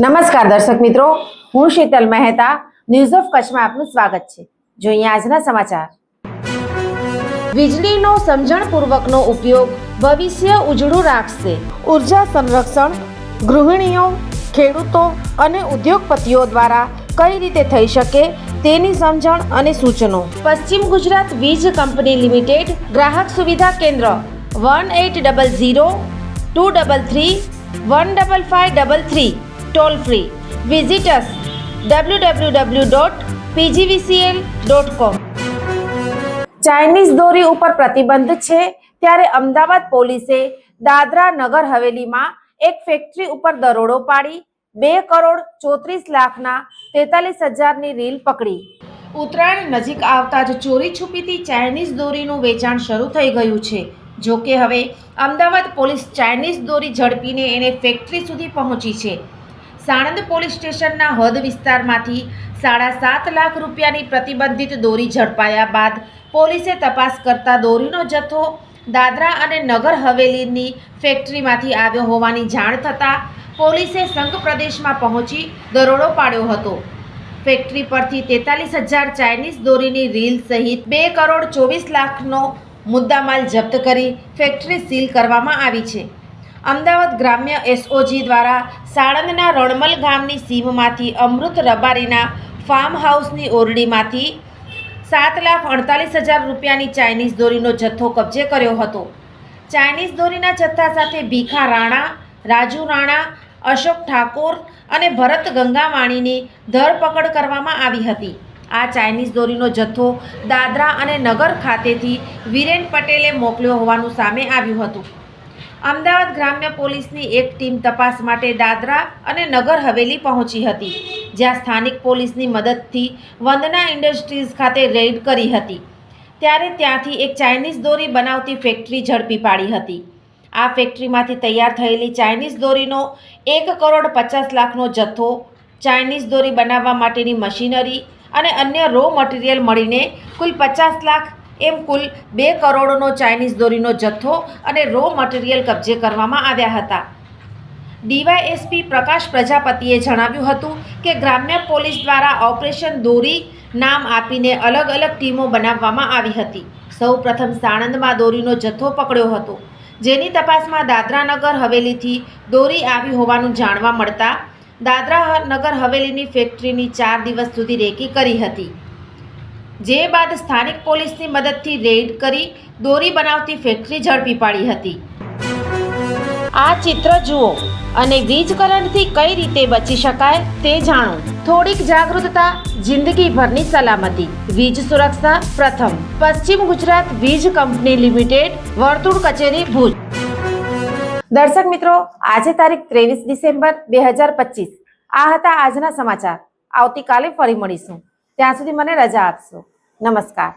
નમસ્કાર દર્શક મિત્રો, હું શીતલ મહેતા ન્યૂઝ ઓફ કચ્છમાં આપનું સ્વાગત છે। જોઈએ આજના સમાચાર। વીજળીનો સમજણપૂર્વકનો ઉપયોગ ભવિષ્ય ઉજળું રાખશે। ઉર્જા સંરક્ષણ ગૃહિણીઓ, ખેડૂતો અને ઉદ્યોગપતિઓ દ્વારા કઈ રીતે થઈ શકે તેની સમજણ અને સૂચનો। પશ્ચિમ ગુજરાત વીજ કંપની લિમિટેડ ગ્રાહક સુવિધા કેન્દ્ર 1800 233 15533 toll free. Visit us www.pgvcl.com। Chinese દોરી ઉપર પ્રતિબંધ છે ત્યારે અમદાવાદ પોલીસે દાદરા નગર હવેલીમાં એક ફેક્ટરી ઉપર દરોડો પાડી 2,34,00,000ના 43,000ની રીલ પકડી। ઉત્તરાયણ નજીક આવતા જ ચોરી છુપીથી ચાઇનીઝ દોરીનું વેચાણ શરૂ થઈ ગયું છે। જો કે હવે અમદાવાદ પોલીસ ચાઇનીઝ દોરી ઝડપીને એને ફેક્ટરી સુધી પહોંચી છે। સાણંદ પોલીસ સ્ટેશનના હદ વિસ્તારમાંથી 7.5 લાખ રૂપિયાની પ્રતિબંધિત દોરી ઝડપાયા બાદ પોલીસે તપાસ કરતા દોરીનો જથ્થો દાદરા અને નગર હવેલીની ફેક્ટરીમાંથી આવ્યો હોવાની જાણ થતાં પોલીસે સંઘ પ્રદેશમાં પહોંચી દરોડો પાડ્યો હતો। ફેક્ટરી પરથી 43,000 ચાઇનીઝ દોરીની રીલ સહિત 2,24,00,000નો મુદ્દામાલ જપ્ત કરી ફેક્ટરી સીલ કરવામાં આવી છે। અમદાવાદ ગ્રામ્ય એસઓજી દ્વારા સાણંદના રણમલ ગામની સીમમાંથી અમૃત રબારીના ફાર્મ હાઉસની ઓરડીમાંથી 7,48,000 રૂપિયાની ચાઇનીઝ દોરીનો જથ્થો કબજે કર્યો હતો। ચાઇનીઝ દોરીના જથ્થા સાથે ભીખા રાણા, રાજુ રાણા, અશોક ઠાકોર અને ભરત ગંગાવાણીની ધરપકડ કરવામાં આવી હતી। આ ચાઇનીઝ દોરીનો જથ્થો દાદરા અને નગર ખાતેથી વિરેન પટેલે મોકલ્યો હોવાનું સામે આવ્યું હતું। અમદાવાદ ગ્રામ્ય પોલીસની એક ટીમ તપાસ માટે દાદરા અને નગર હવેલી પહોંચી હતી, જ્યાં સ્થાનિક પોલીસની મદદથી વંદના ઇન્ડસ્ટ્રીઝ ખાતે રેડ કરી હતી। ત્યારે ત્યાંથી એક ચાઇનીઝ દોરી બનાવતી ફેક્ટરી ઝડપી પાડી હતી। આ ફેક્ટરીમાંથી તૈયાર થયેલી ચાઇનીઝ દોરીનો 1,50,00,000નો જથ્થો, ચાઇનીઝ દોરી બનાવવા માટેની મશીનરી અને અન્ય રો મટીરિયલ મળીને કુલ 50 લાખ એમ કુલ 2 કરોડનો ચાઇનીઝ દોરીનો જથ્થો અને રો મટીરિયલ કબજે કરવામાં આવ્યા હતા। ડીવાયએસપી પ્રકાશ પ્રજાપતિએ જણાવ્યું હતું કે ગ્રામ્ય પોલીસ દ્વારા ઓપરેશન દોરી નામ આપીને અલગ અલગ ટીમો બનાવવામાં આવી હતી। સૌ પ્રથમ સાણંદમાં દોરીનો જથ્થો પકડ્યો હતો, જેની તપાસમાં દાદરા નગર હવેલીથી દોરી આવી હોવાનું જાણવા મળતા દાદરા નગર હવેલીની ફેક્ટરીની 4 દિવસ સુધી રેકી કરી હતી, જે બાદ સ્થાનિક પોલીસની મદદથી રેડ કરી દોરી બનાવતી ફેક્ટરી ઝડપી પાડી હતી। આ ચિત્ર જુઓ અને વીજ કરંટથી કઈ રીતે બચી શકાય તે જાણો। થોડીક જાગૃતતા, જિંદગીભરની સલામતી। વીજ સુરક્ષા પ્રથમ। પશ્ચિમ ગુજરાત વીજ કંપની લિમિટેડ, વર્તુળ કચેરી, ભુજ। દર્શક મિત્રો, આજે તારીખ 23 ડિસેમ્બર 2025 આ હતા આજના સમાચાર। આવતીકાલે ફરી મળીશું, ત્યાં સુધી મને રજા આપશો। નમસ્કાર।